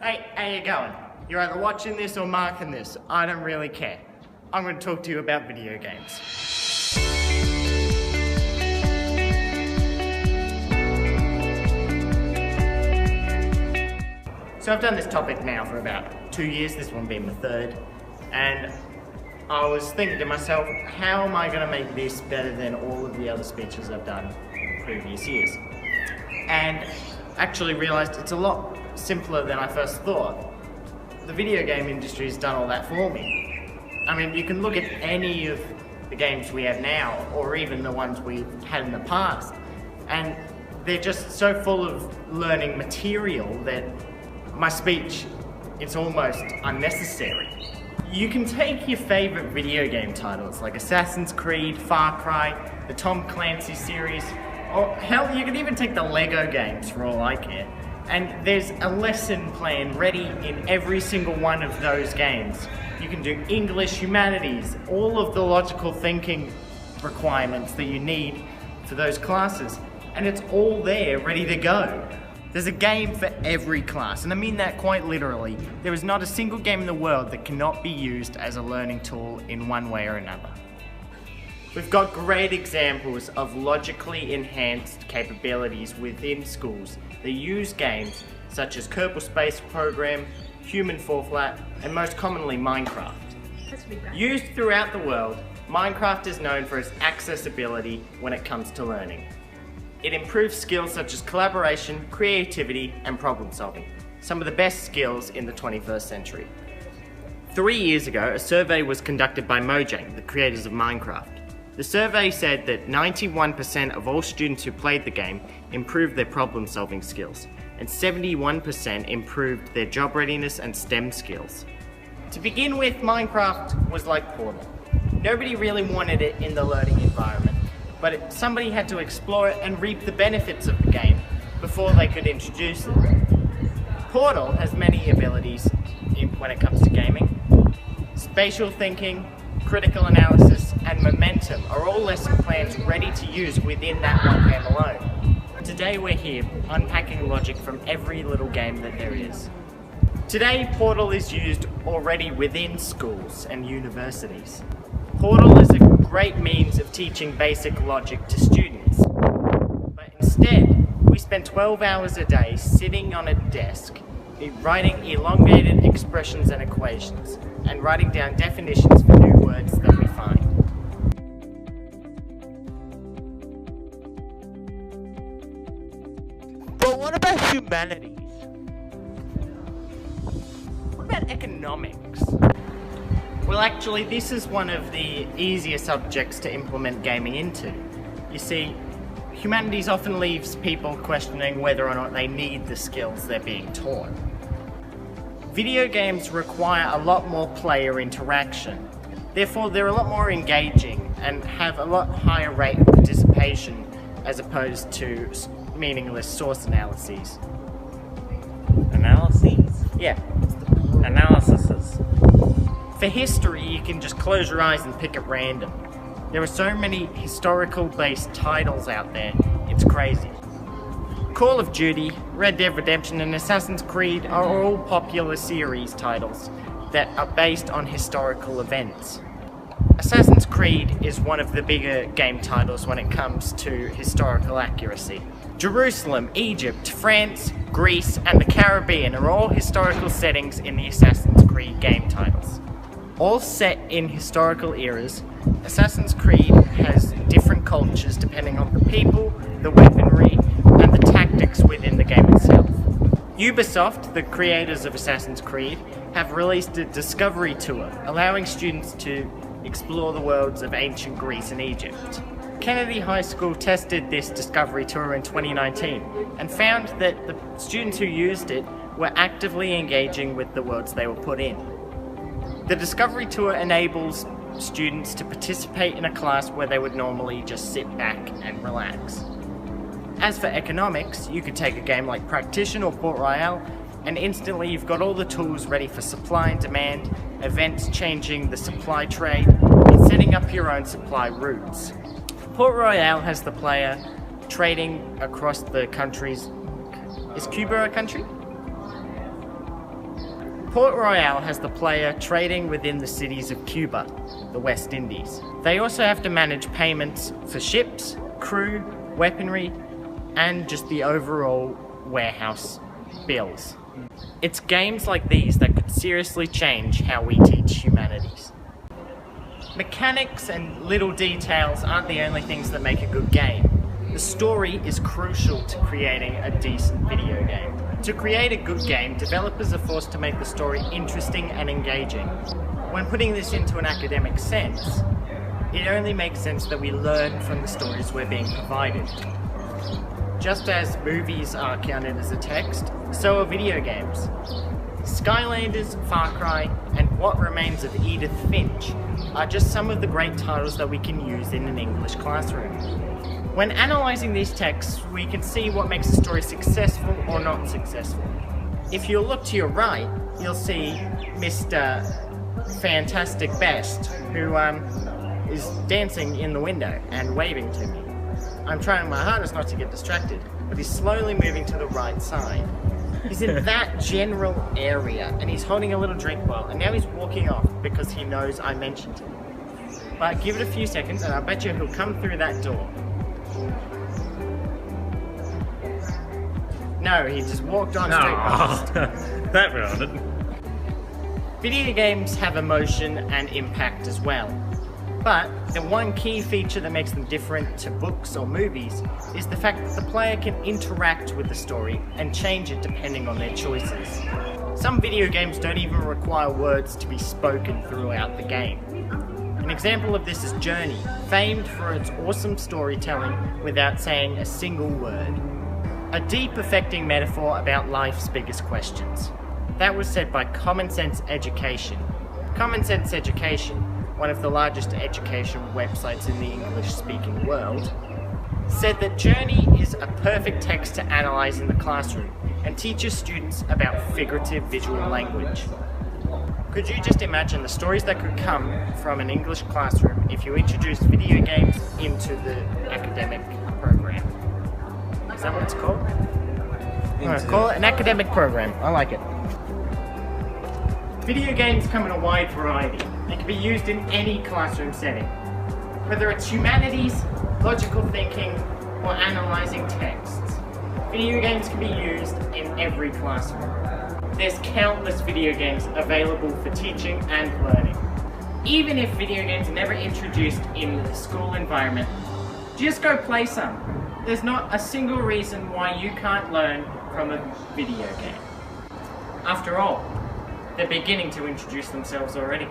Hey, how you going? You're either watching this or marking this. I don't really care. I'm going to talk to you about video games. So I've done this topic now for about 2 years, this one being the third, and I was thinking to myself, how am I going to make this better than all of the other speeches I've done in previous years? And actually realised it's a lot simpler than I first thought. The video game industry has done all that for me. I mean, you can look at any of the games we have now, or even the ones we've had in the past, and they're just so full of learning material that my speech is almost unnecessary. You can take your favourite video game titles like Assassin's Creed, Far Cry, the Tom Clancy series, or hell, you can even take the Lego games for all I care. And there's a lesson plan ready in every single one of those games. You can do English, humanities, all of the logical thinking requirements that you need for those classes. And it's all there, ready to go. There's a game for every class, and I mean that quite literally. There is not a single game in the world that cannot be used as a learning tool in one way or another. We've got great examples of logically enhanced capabilities within schools that use games such as Kerbal Space Program, Human Fall Flat, and most commonly Minecraft. Used throughout the world, Minecraft is known for its accessibility when it comes to learning. It improves skills such as collaboration, creativity, and problem solving, some of the best skills in the 21st century. 3 years ago, a survey was conducted by Mojang, the creators of Minecraft. The survey said that 91% of all students who played the game improved their problem solving skills, and 71% improved their job readiness and STEM skills. To begin with, Minecraft was like Portal. Nobody really wanted it in the learning environment, but somebody had to explore it and reap the benefits of the game before they could introduce it. Portal has many abilities when it comes to gaming. Spatial thinking, critical analysis, and momentum are all lesson plans ready to use within that one game alone. Today we're here unpacking logic from every little game that there is. Today, Portal is used already within schools and universities. Portal is a great means of teaching basic logic to students. But instead, we spend 12 hours a day sitting on a desk, writing elongated expressions and equations, and writing down definitions for new words that we find. But what about humanities? What about economics? Well, actually, this is one of the easier subjects to implement gaming into. You see, humanities often leaves people questioning whether or not they need the skills they're being taught. Video games require a lot more player interaction. Therefore, they're a lot more engaging and have a lot higher rate of participation as opposed to meaningless source analyses. Analyses? Yeah. Analyses. For history, you can just close your eyes and pick at random. There are so many historical-based titles out there, it's crazy. Call of Duty, Red Dead Redemption, and Assassin's Creed are all popular series titles that are based on historical events. Assassin's Creed is one of the bigger game titles when it comes to historical accuracy. Jerusalem, Egypt, France, Greece, and the Caribbean are all historical settings in the Assassin's Creed game titles. All set in historical eras, Assassin's Creed has different cultures depending on the people, the weaponry, and the tactics within the game itself. Ubisoft, the creators of Assassin's Creed, have released a discovery tour, allowing students to explore the worlds of ancient Greece and Egypt. Kennedy High School tested this discovery tour in 2019 and found that the students who used it were actively engaging with the worlds they were put in. The discovery tour enables students to participate in a class where they would normally just sit back and relax. As for economics, you could take a game like Practition or Port Royale, and instantly you've got all the tools ready for supply and demand, events changing the supply trade, and setting up your own supply routes. Port Royale has the player trading across the countries. Is Cuba a country? Port Royal has the player trading within the cities of Cuba, the West Indies. They also have to manage payments for ships, crew, weaponry, and just the overall warehouse bills. It's games like these that could seriously change how we teach humanities. Mechanics and little details aren't the only things that make a good game. The story is crucial to creating a decent video game. To create a good game, developers are forced to make the story interesting and engaging. When putting this into an academic sense, it only makes sense that we learn from the stories we're being provided. Just as movies are counted as a text, so are video games. Skylanders, Far Cry, and What Remains of Edith Finch are just some of the great titles that we can use in an English classroom. When analysing these texts, we can see what makes a story successful or not successful. If you look to your right, you'll see Mr. Fantastic Best, who is dancing in the window and waving to me. I'm trying my hardest not to get distracted, but he's slowly moving to the right side. He's in that general area, and he's holding a little drink bowl, and now he's walking off because he knows I mentioned him. But give it a few seconds, and I bet you he'll come through that door. No, he just walked on straight past. That ruined it. Video games have emotion and impact as well. But the one key feature that makes them different to books or movies is the fact that the player can interact with the story and change it depending on their choices. Some video games don't even require words to be spoken throughout the game. An example of this is Journey, famed for its awesome storytelling without saying a single word. A deep, affecting metaphor about life's biggest questions. That was said by Common Sense Education. Common Sense Education, one of the largest education websites in the English-speaking world, said that Journey is a perfect text to analyse in the classroom and teaches students about figurative visual language. Could you just imagine the stories that could come from an English classroom if you introduced video games into the academic program? Is that what it's called? Call it an academic program. I like it. Video games come in a wide variety. They can be used in any classroom setting. Whether it's humanities, logical thinking, or analysing texts, video games can be used in every classroom. There's countless video games available for teaching and learning. Even if video games are never introduced in the school environment, just go play some. There's not a single reason why you can't learn from a video game. After all, they're beginning to introduce themselves already.